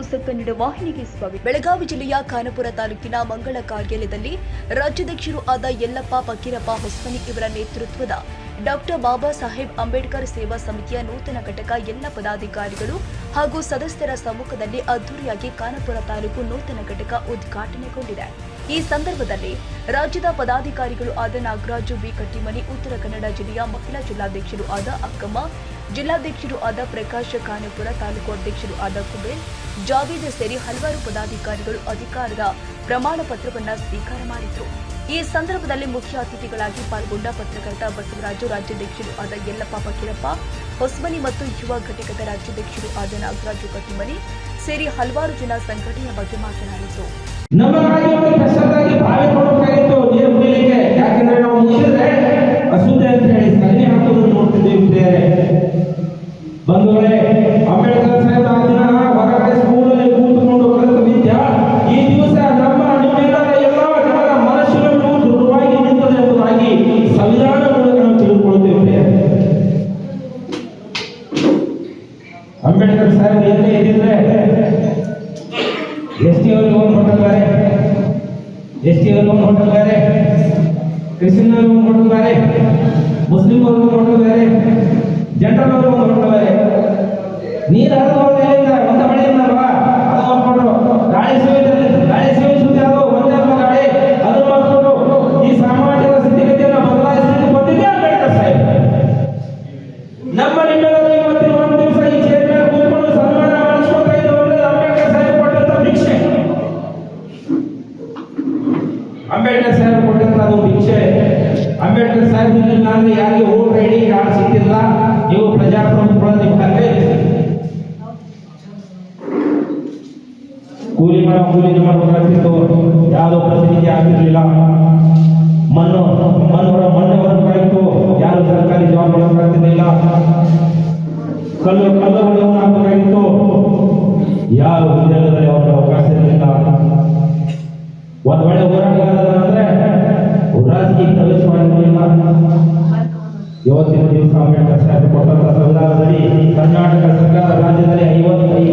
ಹೊಸ ಕನ್ನಡ ವಾಹಿನಿಗೆ ಸ್ವಾಗತ. ಬೆಳಗಾವಿ ಜಿಲ್ಲೆಯ ಖಾನಾಪುರ ತಾಲೂಕಿನ ಮಂಗಳ ಕಾರ್ಯಾಲಯದಲ್ಲಿ ರಾಜ್ಯಾಧ್ಯಕ್ಷರು ಆದ ಯಲ್ಲಪ್ಪ ಫಕೀರಪ್ಪ ಹೊಸಮನಿ ಇವರ ನೇತೃತ್ವದ ಡಾಕ್ಟರ್ ಬಾಬಾ ಸಾಹೇಬ್ ಅಂಬೇಡ್ಕರ್ ಸೇವಾ ಸಮಿತಿಯ ನೂತನ ಘಟಕ ಎಲ್ಲ ಪದಾಧಿಕಾರಿಗಳು ಹಾಗೂ ಸದಸ್ಯರ ಸಮ್ಮುಖದಲ್ಲಿ ಅದ್ದೂರಿಯಾಗಿ ಖಾನಾಪುರ ತಾಲೂಕು ನೂತನ ಘಟಕ ಉದ್ಘಾಟನೆಗೊಂಡಿದೆ. ಈ ಸಂದರ್ಭದಲ್ಲಿ ರಾಜ್ಯದ ಪದಾಧಿಕಾರಿಗಳು ಆದ ನಾಗರಾಜು ವಿ ಕಟ್ಟಿಮನಿ, ಉತ್ತರ ಕನ್ನಡ ಜಿಲ್ಲೆಯ ಮಹಿಳಾ ಜಿಲ್ಲಾಧ್ಯಕ್ಷರು ಆದ ಅಕ್ಕಮ್ಮ, ಜಿಲ್ಲಾಧ್ಯಕ್ಷರು ಆದ ಪ್ರಕಾಶ್, ಖಾನಾಪುರ ತಾಲೂಕು ಅಧ್ಯಕ್ಷರು ಆದ ಕುಬೇರ್, ಜಾವೀದ್ ಸೇರಿ ಹಲವಾರು ಪದಾಧಿಕಾರಿಗಳು ಅಧಿಕಾರದ ಪ್ರಮಾಣ ಪತ್ರವನ್ನು ಸ್ವೀಕಾರ ಮಾಡಿದರು. ಈ ಸಂದರ್ಭದಲ್ಲಿ ಮುಖ್ಯ ಅತಿಥಿಗಳಾಗಿ ಪಾಲ್ಗೊಂಡ ಪತ್ರಕರ್ತ ಬಸವರಾಜು, ರಾಜ್ಯಾಧ್ಯಕ್ಷರು ಆದ ಯಲ್ಲಪ್ಪ ಫಕೀರಪ್ಪ ಹೊಸಮನಿ ಮತ್ತು ಯುವ ಘಟಕದ ರಾಜ್ಯಾಧ್ಯಕ್ಷರು ಆದ ನಾಗರಾಜು ಕಟ್ಟಿಮನಿ ಸೇರಿ ಹಲವಾರು ಜನ ಸಂಘಟನೆಯ ಬಗ್ಗೆ ಮಾತನಾಡಿದರು. ಅಂಬೇಡ್ಕರ್ ಸಾಹೇಬ್ ಹೊರಗಡೆ ಸ್ಕೂಲಲ್ಲಿ ಕೂತ್ಕೊಂಡು ಕಲಿತ ವಿದ್ಯೆ ಈ ದಿವಸ ನಮ್ಮ ನಿಮ್ಮೆಲ್ಲರ ಎಲ್ಲ ಜನರ ಮನಸ್ಸಿನಲ್ಲೂ ದೃಢವಾಗಿ ನಿಂತದೆ ಎಂಬುದಾಗಿ ಸಂವಿಧಾನ ಮೂಲಕ ನಾವು ತಿಳಿದುಕೊಳ್ಳುತ್ತೇವೆ. ಅಂಬೇಡ್ಕರ್ ಸಾಹೇಬ್ ಎಲ್ಲೇ ಇದ್ದಿದ್ರೆ ಎಸ್ಟಿ ಅವರಿಗೆ ಒಂದು ಹೋಟೆಲ್ ಬೇರೆ, ಎಸ್ಟಿ ಅವರಿಗೆ ಒಂದು ಹೋಟೆಲ್ ಬೇರೆ, ಕ್ರಿಶ್ಚಿಯನ್ ಅವರಿಗೆ ಒಂದು ಹೋಟೆಲ್ ಬೇರೆ, ಮುಸ್ಲಿಂ ಅವರಿಗೆ ಒಂದು ಹೋಟೆಲ್ ಬೇರೆ, ಜನರಲ್ ಅವರಿಗೆ ಒಂದು ಹೋಟೆಲ್ ಬೇರೆ. ನೀರು ಹರಿದ ಒಂದು ಮಳೆಯಿಂದಲ್ವಾ ಅದು ಮಾಡ್ಕೊಂಡು ಗಾಳಿ ಸೇವಿಸುತ್ತೆ ಅದು ಒಂದೇ ಗಾಳಿ ಅದು ಮಾಡ್ಕೊಂಡು ಈ ಸಾಮಾಜಿಕ ಸ್ಥಿತಿಗತಿಯನ್ನು ಬದಲಾಯಿಸಲಿಕ್ಕೆ ಬಂದಿದೆ ಅಂಬೇಡ್ಕರ್ ಸಾಹೇಬ್. ನಮ್ಮ ನಿಮ್ಮೆಲ್ಲರೂ ಇವತ್ತಿನ ಒಂದು ದಿವಸ ಈ ಚೇರ್ ಮೇಲೆ ಕೂತ್ಕೊಂಡು ಸನ್ಮಾನ ಮಾಡಿಸ್ಕೊತಾ ಇದ್ದವರೇ ಅಂಬೇಡ್ಕರ್ ಸಾಹೇಬ್ ಕೊಟ್ಟಂತ ಭಿಕ್ಷೆ. ಅಂಬೇಡ್ಕರ್ ಸಾಹೇಬ್ ಕೊಟ್ಟಂತ ಅದು ಭಿಕ್ಷೆ. ಅಂಬೇಡ್ಕರ್ ಸಾಹೇಬ್ ಅಂದ್ರೆ ಯಾರಿಗೆ ವೋಟ್ ಐಡಿ ಕಾರ್ಡ್ ಸಿಕ್ಕಿಲ್ಲ, ನೀವು ಪ್ರಜಾಪ್ರಭುತ್ವ ನಿಮ್ಮ ಹಂಗೆ ಕೂಲಿ ಮಾಡಬೇಕಾಗ್ತಿತ್ತು, ಯಾವುದೋ ಪ್ರತಿನಿಧಿ ಆಗ್ತಿರ್ಲಿಲ್ಲ. ಮಣ್ಣು ಹೊರಬೇಕಾಗಿತ್ತು, ಯಾರು ಸರ್ಕಾರಿ ಜಾಬ್ ಮಾಡಬೇಕಾಗ್ತಿರ್ಲಿಲ್ಲ. ಕಲ್ಲು ಹಾಕಬೇಕಾಗಿತ್ತು, ಯಾವ ವಿದ್ಯಾಲಯದಲ್ಲಿ ಅವ್ರಿಗೆ ಅವಕಾಶ ಇರಲಿಲ್ಲ. ಒಂದ್ ವೇಳೆ ಹೋರಾಟಗಾರರಂದ್ರೆ ರಾಜಕೀಯ ಪ್ರವೇಶ ಮಾಡಿರಲಿಲ್ಲ. ಇವತ್ತಿನ ದಿವಸ ಅಂಬೇಡ್ಕರ್ ಸಾಹೇಬ್ ಕೊಟ್ಟಂತ ಸಂವಿಧಾನದಲ್ಲಿ ಕರ್ನಾಟಕ ಸರ್ಕಾರ ರಾಜ್ಯದಲ್ಲಿ 55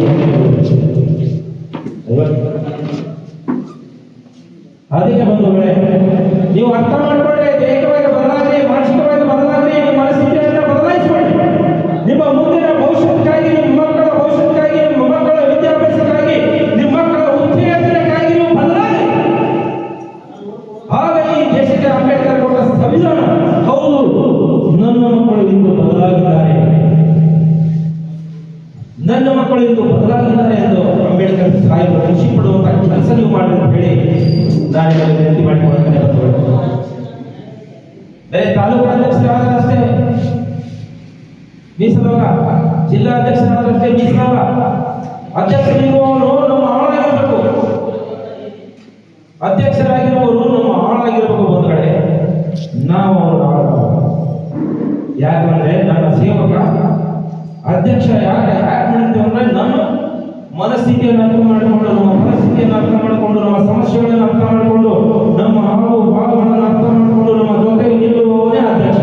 ಅದಕ್ಕೆ ಬಂದು ನೀವು ಅರ್ಥ ಮಾಡಿಕೊಂಡ್ರೆ ದೈಹಿಕವಾಗಿ ಬದಲಾಗ್ರಿ, ಮಾನಸಿಕವಾಗಿ ಬದಲಾಗ್ರಿ, ನಿಮ್ಮ ಮನಸ್ಥಿತಿಯನ್ನು ಬದಲಾಯಿಸಿಕೊಳ್ಳಿ. ನಿಮ್ಮ ಮುಂದಿನ ಭವಿಷ್ಯಕ್ಕಾಗಿ, ನಿಮ್ಮ ಮಕ್ಕಳ ಭವಿಷ್ಯಕ್ಕಾಗಿ, ನಿಮ್ಮ ಮಕ್ಕಳ ವಿದ್ಯಾಭ್ಯಾಸಕ್ಕಾಗಿ, ನಿಮ್ಮ ಮಕ್ಕಳ ಉತ್ತೇಜನಕ್ಕಾಗಿ ನೀವು ಬದಲಾಗಿ. ಆಗ ಈ ದೇಶಕ್ಕೆ ಅಂಬೇಡ್ಕರ್ ಕೊಟ್ಟ ಸಂವಿಧಾನ ಹೌದು, ನನ್ನ ಮಕ್ಕಳು ಇಂದು ಬದಲಾಗಿದ್ದಾರೆ, ನನ್ನ ಮಕ್ಕಳು ಇಂದು ಬದಲಾಗಿದ್ದಾರೆ ಎಂದು ಅಂಬೇಡ್ಕರ್ ಸಾಹೇಬರು ಖುಷಿ ಪಡುವಂತಹ ಕೆಲಸ ನೀವು ಮಾಡಿ ಅಂತ ಹೇಳಿ ನಾನು ವಿನಂತಿ ಮಾಡಿಕೊಳ್ಳುತ್ತೇನೆ. ಬೇರೆ ತಾಲೂಕು ಅಧ್ಯಕ್ಷರಾದ್ರೆ ಅಷ್ಟೇ ಮೀಸಲಲ್ಲ, ಜಿಲ್ಲಾ ಅಧ್ಯಕ್ಷರಾದ್ರೆ ಅಷ್ಟೇ ಮೀಸಲಲ್ಲ. ಅಧ್ಯಕ್ಷರಿರುವವರು ನಮ್ಮ ಆಳಾಗಿರಬೇಕು, ಅಧ್ಯಕ್ಷರಾಗಿರುವವರು ನಮ್ಮ ಆಳಾಗಿರಬೇಕು. ಬಂದ್ಗಡೆ ನಾವು ಅವರು ಆಳ, ಯಾಕಂದ್ರೆ ನನ್ನ ಸೇವಕ ಅಧ್ಯಕ್ಷ ಯಾಕೆ ಮಾಡ್ತೀವಿ ಅಂದ್ರೆ ನಮ್ಮ ಮನಸ್ಥಿತಿಯನ್ನು ಅರ್ಥ ಮಾಡಿಕೊಂಡು, ನಮ್ಮ ಪರಿಸ್ಥಿತಿಯನ್ನು ಅರ್ಥ ಮಾಡಿಕೊಂಡು, ನಮ್ಮ ಸಮಸ್ಯೆಗಳನ್ನು ಅರ್ಥ ಮಾಡಿಕೊಂಡು, ನಮ್ಮ ಹಾವು ಭಾವಗಳನ್ನು ಅರ್ಥ ಮಾಡಿಕೊಂಡು ನಮ್ಮ ಜೊತೆಗೆ ನಿಲ್ಲುವವನೇ ಅಧ್ಯಕ್ಷ.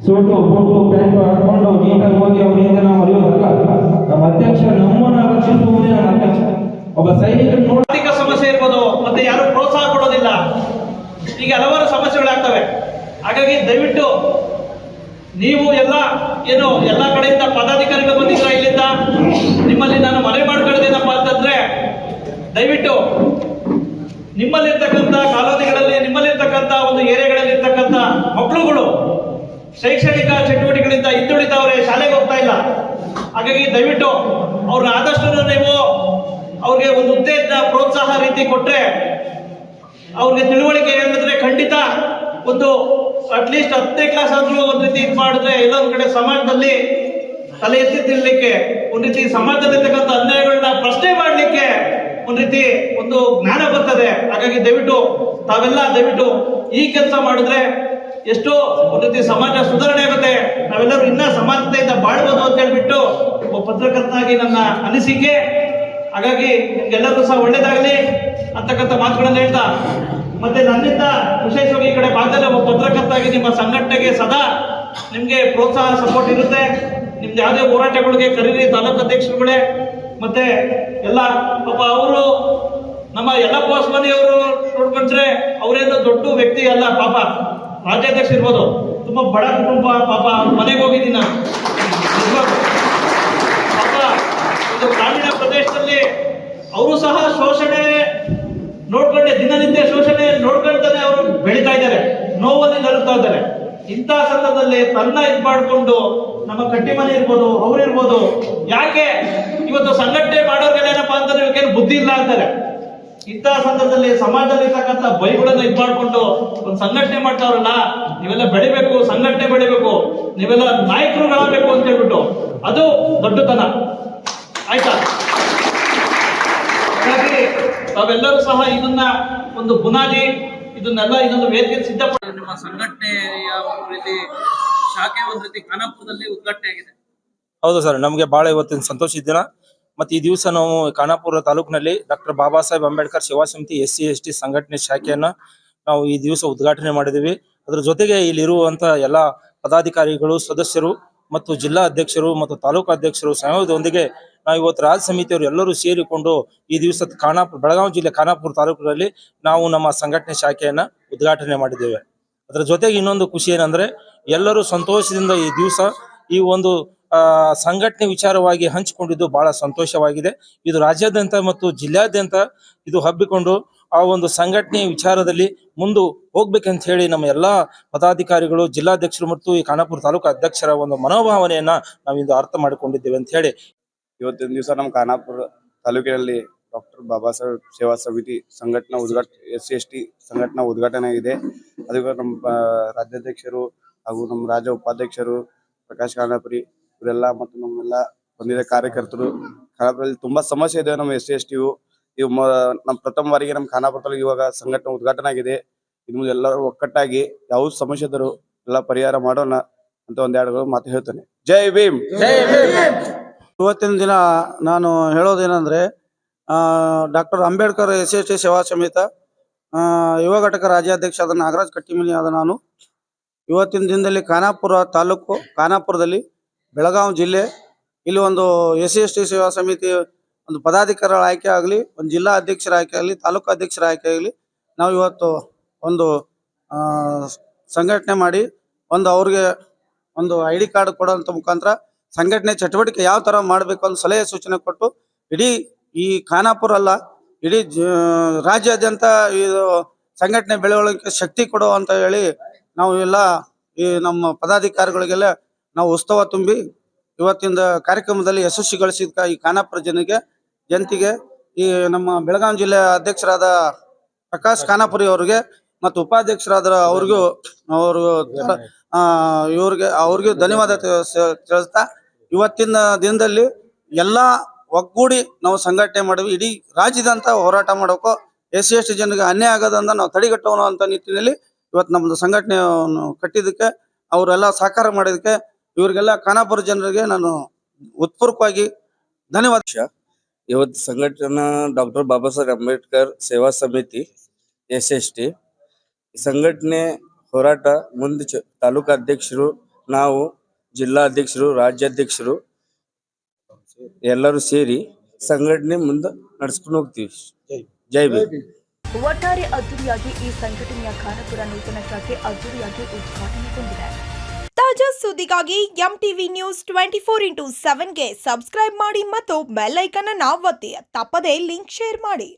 ಸೋಟು ಬೋಟು ಪ್ಯಾಂಟು ಹಾಕೊಂಡು ನೀಟಾಗಿ ಹೋಗಿ ಅವರಿಂದ ನಾವು ಅರಿಯೋದಲ್ಲ. ನಮ್ಮ ಅಧ್ಯಕ್ಷ ನಮ್ಮನ್ನು ರಕ್ಷಿಸುವುದೇ ನಮ್ಮ ಅಧ್ಯಕ್ಷ. ಒಬ್ಬ ಸೈನಿಕನ ಆರ್ಥಿಕ ಸಮಸ್ಯೆ ಇರ್ಬೋದು, ಮತ್ತೆ ಯಾರು ಪ್ರೋತ್ಸಾಹ ಕೊಡೋದಿಲ್ಲ, ಹೀಗೆ ಹಲವಾರು ಸಮಸ್ಯೆಗಳಾಗ್ತವೆ. ಹಾಗಾಗಿ ದಯವಿಟ್ಟು ನೀವು ಎಲ್ಲ ಕಡೆಯಿಂದ ಪದಾಧಿಕಾರಿಗಳು ಬಂದಿದ್ರ ಇಲ್ಲಿಂದ, ನಿಮ್ಮಲ್ಲಿ ನಾನು ಮನವಿ ಮಾಡ್ಕೊಳ್ಳೋದೇನಪ್ಪ ಅಂತಂದ್ರೆ, ದಯವಿಟ್ಟು ನಿಮ್ಮಲ್ಲಿರ್ತಕ್ಕಂಥ ಕಾಲೋನಿಗಳಲ್ಲಿ, ನಿಮ್ಮಲ್ಲಿರ್ತಕ್ಕಂಥ ಒಂದು ಏರಿಯಾಗಳಲ್ಲಿ ಇರ್ತಕ್ಕಂಥ ಮಕ್ಕಳುಗಳು ಶೈಕ್ಷಣಿಕ ಚಟುವಟಿಕೆಗಳಿಂದ ಹಿಂದುಳಿದವರೇ, ಶಾಲೆಗೆ ಹೋಗ್ತಾ ಇಲ್ಲ. ಹಾಗಾಗಿ ದಯವಿಟ್ಟು ಅವ್ರನ್ನ ಆದಷ್ಟು ನೀವು ಅವ್ರಿಗೆ ಒಂದು ಉತ್ತೇಜನ, ಪ್ರೋತ್ಸಾಹ ರೀತಿ ಕೊಟ್ರೆ, ಅವ್ರಿಗೆ ತಿಳುವಳಿಕೆ ಹೇಳಿದ್ರೆ ಖಂಡಿತ ಒಂದು ಅಟ್ಲೀಸ್ಟ್ 10ನೇ ಕ್ಲಾಸ್ ಆದ್ರೂ ಒಂದ್ ರೀತಿ ಇದು ಮಾಡಿದ್ರೆ ಎಲ್ಲ ಒಂದ್ ಕಡೆ ಸಮಾಜದಲ್ಲಿ ತಲೆ ಎತ್ತಿ ತಿನ್ಲಿಕ್ಕೆ, ಒಂದ್ ರೀತಿ ಸಮಾಜದಲ್ಲಿರ್ತಕ್ಕಂಥ ಅನ್ಯಾಯಗಳನ್ನ ಪ್ರಶ್ನೆ ಮಾಡ್ಲಿಕ್ಕೆ ಒಂದ್ ರೀತಿ ಒಂದು ಜ್ಞಾನ ಬರ್ತದೆ. ಹಾಗಾಗಿ ದಯವಿಟ್ಟು ತಾವೆಲ್ಲ ದಯವಿಟ್ಟು ಈ ಕೆಲಸ ಮಾಡಿದ್ರೆ ಎಷ್ಟೋ ಒಂದ್ ರೀತಿ ಸಮಾಜ ಸುಧಾರಣೆ ಆಗುತ್ತೆ, ನಾವೆಲ್ಲರೂ ಇನ್ನ ಸಮಾನತೆಯಿಂದ ಬಾಳ್ಬೋದು ಅಂತ ಹೇಳ್ಬಿಟ್ಟು ಒಬ್ಬ ಪತ್ರಕರ್ತನಾಗಿ ನನ್ನ ಅನಿಸಿಕೆ. ಹಾಗಾಗಿ ನಿಮ್ಗೆಲ್ಲರಿಗೂ ಸಹ ಒಳ್ಳೇದಾಗಲಿ ಅಂತಕ್ಕಂಥ ಮಾತುಗಳನ್ನು ಹೇಳ್ತಾ, ಮತ್ತೆ ನನ್ನಿಂದ ವಿಶೇಷವಾಗಿ ಈ ಕಡೆ ಭಾಗದಲ್ಲಿ ಒಬ್ಬ ಪತ್ರಕರ್ತಾಗಿ ನಿಮ್ಮ ಸಂಘಟನೆಗೆ ಸದಾ ನಿಮ್ಗೆ ಪ್ರೋತ್ಸಾಹ ಸಪೋರ್ಟ್ ಇರುತ್ತೆ. ನಿಮ್ದು ಯಾವುದೇ ಹೋರಾಟಗಳಿಗೆ ಕರೀರಿ ತಾಲೂಕು ಅಧ್ಯಕ್ಷರುಗಳೇ, ಮತ್ತೆ ಎಲ್ಲ ಪಾಪ ಅವರು ನಮ್ಮ ಯಲ್ಲಪ್ಪ ಹೊಸಮನಿಯವರು ನೋಡ್ಕೊಂಡ್ರೆ ಅವರೇನು ದೊಡ್ಡ ವ್ಯಕ್ತಿ ಅಲ್ಲ, ಪಾಪ ರಾಜ್ಯಾಧ್ಯಕ್ಷ ಇರ್ಬೋದು, ತುಂಬಾ ಬಡ ಕುಟುಂಬ, ಪಾಪ ಮನೆಗೆ ಹೋಗಿದ್ದೀನಿ ನಾನು. ಪಾಪ ಇದು ಗ್ರಾಮೀಣ ಪ್ರದೇಶದಲ್ಲಿ ಅವರು ಸಹ ಶೋಷಣೆ ನೋಡ್ಕೊಂಡೆ, ದಿನನಿತ್ಯ ಶೋಷಣೆ ನೋಡ್ಕೊಂತಾನೆ ಅವರು ಬೆಳೀತಾ ಇದ್ದಾರೆ, ನೋವಲ್ಲಿ ನರಳ್ತಾ ಇದ್ದಾರೆ. ಇಂಥ ಸಂದರ್ಭದಲ್ಲಿ ತನ್ನ ಇದು ಮಾಡಿಕೊಂಡು ನಮ್ಮ ಕಟ್ಟಿಮನೆ ಇರ್ಬೋದು, ಅವ್ರಿರ್ಬೋದು, ಯಾಕೆ ಇವತ್ತು ಸಂಘಟನೆ ಮಾಡೋರ್ಗೆಲ್ಲ ಏನಪ್ಪಾ ಅಂತಂದ್ರೆ ಇವಕ್ಕೇನು ಬುದ್ಧಿ ಇಲ್ಲ ಅಂತಾರೆ. ಇಂಥ ಸಂದರ್ಭದಲ್ಲಿ ಸಮಾಜದಲ್ಲಿ ಇರ್ತಕ್ಕಂಥ ಬೈಗಳನ್ನ ಇದು ಮಾಡ್ಕೊಂಡು ಒಂದು ಸಂಘಟನೆ ಮಾಡ್ತಾವ್ರಲ್ಲ, ನೀವೆಲ್ಲ ಬೆಳಿಬೇಕು, ಸಂಘಟನೆ ಬೆಳಿಬೇಕು, ನೀವೆಲ್ಲ ನಾಯಕರುಗಳಾಗಬೇಕು ಅಂತ ಹೇಳ್ಬಿಟ್ಟು, ಅದು ದೊಡ್ಡತನ. ಆಯ್ತಾ? ಹಾಗಾಗಿ ತಾವೆಲ್ಲರೂ ಸಹ ಇದನ್ನ ಒಂದು ಬುನಾದಿ, ಇದನ್ನೆಲ್ಲ ಇದೊಂದು ವೇದಿಕೆ ಸಿದ್ಧಪಡಿಸಿ ನಿಮ್ಮ ಸಂಘಟನೆಯ ಒಂದು ರೀತಿ ಶಾಖೆ ಒಂದು ರೀತಿ ಖಾನಾಪುರದಲ್ಲಿ ಉದ್ಘಾಟನೆ ಆಗಿದೆ. ಹೌದು ಸರ್, ನಮಗೆ ಬಹಳ ಇವತ್ತಿನ ಸಂತೋಷದ ದಿನ. ಮತ್ತು ಈ ದಿವಸ ನಾವು ಖಾನಾಪುರ ತಾಲೂಕಿನಲ್ಲಿ ಡಾಕ್ಟರ್ ಬಾಬಾ ಸಾಹೇಬ್ ಅಂಬೇಡ್ಕರ್ ಸೇವಾ ಸಮಿತಿ SC/ST ಸಂಘಟನೆ ಶಾಖೆಯನ್ನು ನಾವು ಈ ದಿವಸ ಉದ್ಘಾಟನೆ ಮಾಡಿದ್ದೀವಿ. ಅದರ ಜೊತೆಗೆ ಇಲ್ಲಿರುವಂಥ ಎಲ್ಲ ಪದಾಧಿಕಾರಿಗಳು, ಸದಸ್ಯರು ಮತ್ತು ಜಿಲ್ಲಾ ಅಧ್ಯಕ್ಷರು ಮತ್ತು ತಾಲೂಕು ಅಧ್ಯಕ್ಷರು ಸಹಯೋಗದೊಂದಿಗೆ ನಾವು ಇವತ್ತು ರಾಜ್ಯ ಸಮಿತಿಯವರು ಎಲ್ಲರೂ ಸೇರಿಕೊಂಡು ಈ ದಿವಸ ಬೆಳಗಾವಿ ಜಿಲ್ಲೆ ಖಾನಾಪುರ ತಾಲೂಕಿನಲ್ಲಿ ನಾವು ನಮ್ಮ ಸಂಘಟನೆ ಶಾಖೆಯನ್ನು ಉದ್ಘಾಟನೆ ಮಾಡಿದ್ದೇವೆ. ಅದರ ಜೊತೆಗೆ ಇನ್ನೊಂದು ಖುಷಿ ಏನಂದ್ರೆ, ಎಲ್ಲರೂ ಸಂತೋಷದಿಂದ ಈ ದಿವಸ ಈ ಒಂದು ಸಂಘಟನೆ ವಿಚಾರವಾಗಿ ಹಂಚಿಕೊಂಡಿದ್ದು ಬಹಳ ಸಂತೋಷವಾಗಿದೆ. ಇದು ರಾಜ್ಯಾದ್ಯಂತ ಮತ್ತು ಜಿಲ್ಲಾದ್ಯಂತ ಇದು ಹಬ್ಬಿಕೊಂಡು ಆ ಒಂದು ಸಂಘಟನೆಯ ವಿಚಾರದಲ್ಲಿ ಮುಂದೆ ಹೋಗ್ಬೇಕಂತ ಹೇಳಿ ನಮ್ಮ ಎಲ್ಲಾ ಪದಾಧಿಕಾರಿಗಳು, ಜಿಲ್ಲಾಧ್ಯಕ್ಷರು ಮತ್ತು ಈ ಖಾನಾಪುರ ತಾಲೂಕು ಅಧ್ಯಕ್ಷರ ಒಂದು ಮನೋಭಾವನೆಯನ್ನ ನಾವಿಂದು ಅರ್ಥ ಮಾಡಿಕೊಂಡಿದ್ದೇವೆ ಅಂತ ಹೇಳಿ ಇವತ್ತಿನ ದಿವಸ ನಮ್ಮ ಖಾನಾಪುರ ತಾಲೂಕಿನಲ್ಲಿ ಡಾಕ್ಟರ್ ಬಾಬಾ ಸಾಹೇಬ್ ಸೇವಾ ಸಮಿತಿ ಸಂಘಟನಾ SC/ST ಸಂಘಟನಾ ಉದ್ಘಾಟನೆ ಆಗಿದೆ. ಅದಕ್ಕೆ ನಮ್ಮ ರಾಜ್ಯಾಧ್ಯಕ್ಷರು ಹಾಗೂ ನಮ್ಮ ರಾಜ್ಯ ಉಪಾಧ್ಯಕ್ಷರು ಪ್ರಕಾಶ್ ಖಾನಾಪುರಿ ಇವರೆಲ್ಲ ಮತ್ತು ನಮ್ಮೆಲ್ಲ ಬಂದಿದ್ದ ಕಾರ್ಯಕರ್ತರು. ಖಾನಾಪುರದಲ್ಲಿ ತುಂಬಾ ಸಮಸ್ಯೆ ಇದೆ ನಮ್ಮ SC/ST ಇವು ನಮ್ಮ ಪ್ರಥಮ ಬಾರಿಗೆ ನಮ್ಮ ಖಾನಾಪುರ ತಾಲೂಕು ಇವಾಗ ಸಂಘಟನೆ ಉದ್ಘಾಟನೆ ಆಗಿದೆ. ಇನ್ನು ಎಲ್ಲರೂ ಒಕ್ಕಟ್ಟಾಗಿ ಯಾವ ಸಮಸ್ಯೆ ಇದ್ದರೂ ಎಲ್ಲ ಪರಿಹಾರ ಮಾಡೋಣ ಅಂತ ಒಂದೆರಡು ಮಾತು ಹೇಳ್ತೇನೆ. ಜೈ ಭೀಮ್. ಇವತ್ತಿನ ದಿನ ನಾನು ಹೇಳೋದೇನೆಂದರೆ, ಡಾಕ್ಟರ್ ಅಂಬೇಡ್ಕರ್ SC/ST ಸೇವಾ ಸಮಿತಿ ಯುವ ಘಟಕ ರಾಜ್ಯಾಧ್ಯಕ್ಷ ಆದ ನಾಗರಾಜ್ ಕಟ್ಟಿಮನಿ ಆದ ನಾನು ಇವತ್ತಿನ ದಿನದಲ್ಲಿ ಖಾನಾಪುರ ತಾಲೂಕು, ಖಾನಾಪುರದಲ್ಲಿ ಬೆಳಗಾವಿ ಜಿಲ್ಲೆ ಇಲ್ಲಿ ಒಂದು SC/ST ಸೇವಾ ಸಮಿತಿ ಒಂದು ಪದಾಧಿಕಾರಿಗಳ ಆಯ್ಕೆ ಆಗಲಿ, ಒಂದು ಜಿಲ್ಲಾ ಅಧ್ಯಕ್ಷರ ಆಯ್ಕೆ ಆಗಲಿ, ತಾಲೂಕು ಅಧ್ಯಕ್ಷರ ಆಯ್ಕೆ ಆಗಲಿ, ನಾವು ಇವತ್ತು ಒಂದು ಸಂಘಟನೆ ಮಾಡಿ ಅವ್ರಿಗೆ ಒಂದು ID ಕಾರ್ಡ್ ಕೊಡೋಂಥ ಮುಖಾಂತರ ಸಂಘಟನೆ ಚಟುವಟಿಕೆ ಯಾವ ಥರ ಮಾಡಬೇಕು ಅಂತ ಸಲಹೆ ಸೂಚನೆ ಕೊಟ್ಟು ಇಡೀ ಈ ಖಾನಾಪುರ ಅಲ್ಲ, ಇಡೀ ರಾಜ್ಯಾದ್ಯಂತ ಇದು ಸಂಘಟನೆ ಬೆಳವಣಿಗೆ ಶಕ್ತಿ ಕೊಡೋ ಅಂತ ಹೇಳಿ ನಾವು ಎಲ್ಲ ಈ ನಮ್ಮ ಪದಾಧಿಕಾರಿಗಳಿಗೆಲ್ಲ ನಾವು ಉತ್ಸವ ತುಂಬಿ ಇವತ್ತಿನ ಕಾರ್ಯಕ್ರಮದಲ್ಲಿ ಯಶಸ್ವಿಗೊಳಿಸಿದ ಈ ಖಾನಾಪುರ ಜನತೆಗೆ ಈ ನಮ್ಮ ಬೆಳಗಾವಿ ಜಿಲ್ಲೆಯ ಅಧ್ಯಕ್ಷರಾದ ಪ್ರಕಾಶ್ ಖಾನಾಪುರಿ ಅವರಿಗೆ ಮತ್ತು ಉಪಾಧ್ಯಕ್ಷರಾದ ಅವ್ರಿಗೂ ಧನ್ಯವಾದ ತಿಳಿಸ್ತಾ, ಇವತ್ತಿನ ದಿನದಲ್ಲಿ ಎಲ್ಲ ಒಗ್ಗೂಡಿ ನಾವು ಸಂಘಟನೆ ಮಾಡಿದ್ವಿ. ಇಡೀ ರಾಜ್ಯದಂತ ಹೋರಾಟ ಮಾಡೋಕ್ಕೋ SC/ST ಜನರಿಗೆ ಅನ್ಯಾಯ ಆಗೋದಂತ ನಾವು ತಡೆಗಟ್ಟೋಣ ಅಂತ ನಿಟ್ಟಿನಲ್ಲಿ ಇವತ್ತು ನಮ್ಮದು ಸಂಘಟನೆಯನ್ನು ಕಟ್ಟಿದ್ದಕ್ಕೆ, ಅವರೆಲ್ಲ ಸಹಕಾರ ಮಾಡಿದಕ್ಕೆ ಇವರಿಗೆಲ್ಲ ಖಾನಾಪುರ ಜನರಿಗೆ ನಾನು ಉತ್ಪೂರ್ವಕವಾಗಿ ಧನ್ಯವಾದ. ಇವತ್ತು ಸಂಘಟನಾ ಡಾಕ್ಟರ್ ಬಾಬಾ ಸಾಹೇಬ್ ಅಂಬೇಡ್ಕರ್ ಸೇವಾ ಸಮಿತಿ SC/ST ಸಂಘಟನೆ ಹೋರಾಟ ಮುಂದೆ ತಾಲೂಕು ಅಧ್ಯಕ್ಷರು, ನಾವು ಜಿಲ್ಲಾ ಅಧ್ಯಕ್ಷರು, ರಾಜ್ಯಾಧ್ಯಕ್ಷರು ಎಲ್ಲರೂ ಸೇರಿ ಸಂಘಟನೆ ಮುಂದೆ ನಡೆಸ್ಕೊಂಡು ಹೋಗ್ತೀವಿ. ಜೈ ಭೀಮ್. ಒಟ್ಟಾರೆ ಅದ್ದೂರಿಯಾಗಿ ಈ ಸಂಘಟನೆಯ ಖಾನಾಪುರ ನೂತನ ಶಾಖೆ ಅದ್ದೂರಿಯಾಗಿ ಉದ್ಘಾಟನೆಗೊಂಡಿದೆ. ತಾಜಾ ಸುದ್ದಿಗಾಗಿ MTV ನ್ಯೂಸ್ 24x7ಗೆ ಸಬ್ಸ್ಕ್ರೈಬ್ ಮಾಡಿ ಮತ್ತು ಬೆಲ್ ಐಕಾನ್ ಅನ್ನು ಒತ್ತಿ. ತಪ್ಪದೇ ಲಿಂಕ್ ಶೇರ್ ಮಾಡಿ.